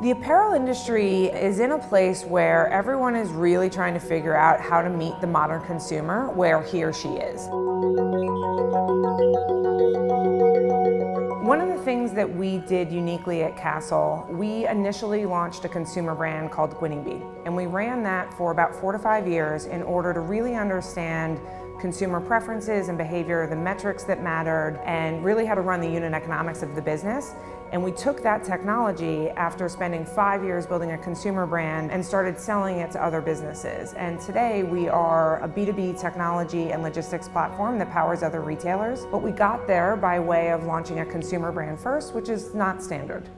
The apparel industry is in a place where everyone is really trying to figure out how to meet the modern consumer where he or she is. One of the things that we did uniquely at CaaStle, we initially launched a consumer brand called Winning Bee, and we ran that for about 4 to 5 years in order to really understand consumer preferences and behavior, the metrics that mattered, and really how to run the unit economics of the business. And we took that technology after spending 5 years building a consumer brand and started selling it to other businesses. And today we are a B2B technology and logistics platform that powers other retailers. But we got there by way of launching a consumer brand first, which is not standard.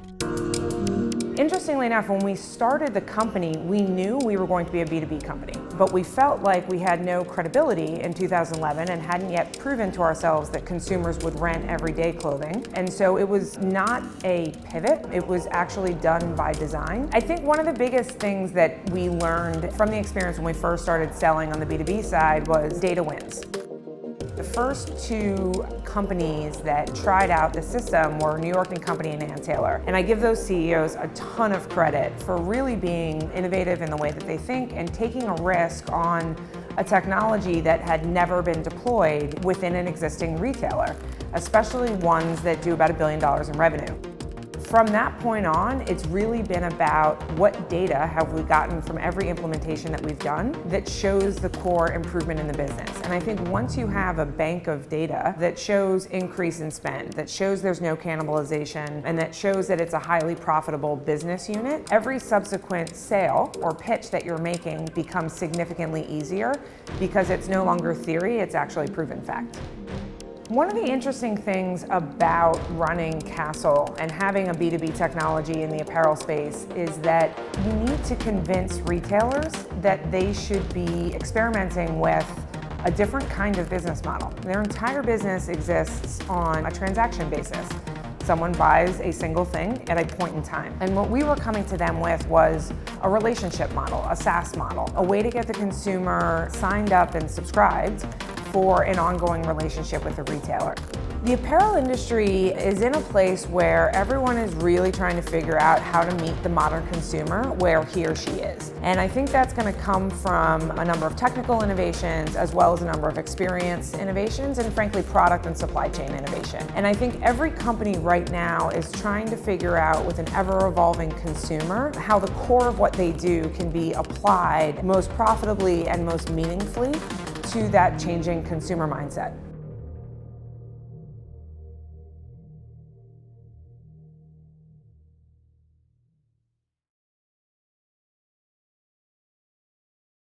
Interestingly enough, when we started the company, we knew we were going to be a B2B company, but we felt like we had no credibility in 2011 and hadn't yet proven to ourselves that consumers would rent everyday clothing. And so it was not a pivot, it was actually done by design. I think one of the biggest things that we learned from the experience when we first started selling on the B2B side was data wins. The first 2 companies that tried out the system were New York & Company and Ann Taylor. And I give those CEOs a ton of credit for really being innovative in the way that they think and taking a risk on a technology that had never been deployed within an existing retailer, especially ones that do about $1 billion in revenue. From that point on, it's really been about what data have we gotten from every implementation that we've done that shows the core improvement in the business. And I think once you have a bank of data that shows increase in spend, that shows there's no cannibalization, and that shows that it's a highly profitable business unit, every subsequent sale or pitch that you're making becomes significantly easier because it's no longer theory, it's actually proven fact. One of the interesting things about running CaaStle and having a B2B technology in the apparel space is that you need to convince retailers that they should be experimenting with a different kind of business model. Their entire business exists on a transaction basis. Someone buys a single thing at a point in time. And what we were coming to them with was a relationship model, a SaaS model, a way to get the consumer signed up and subscribed for an ongoing relationship with a retailer. The apparel industry is in a place where everyone is really trying to figure out how to meet the modern consumer where he or she is. And I think that's going to come from a number of technical innovations as well as a number of experience innovations and frankly product and supply chain innovation. And I think every company right now is trying to figure out with an ever-evolving consumer how the core of what they do can be applied most profitably and most meaningfully to that changing consumer mindset.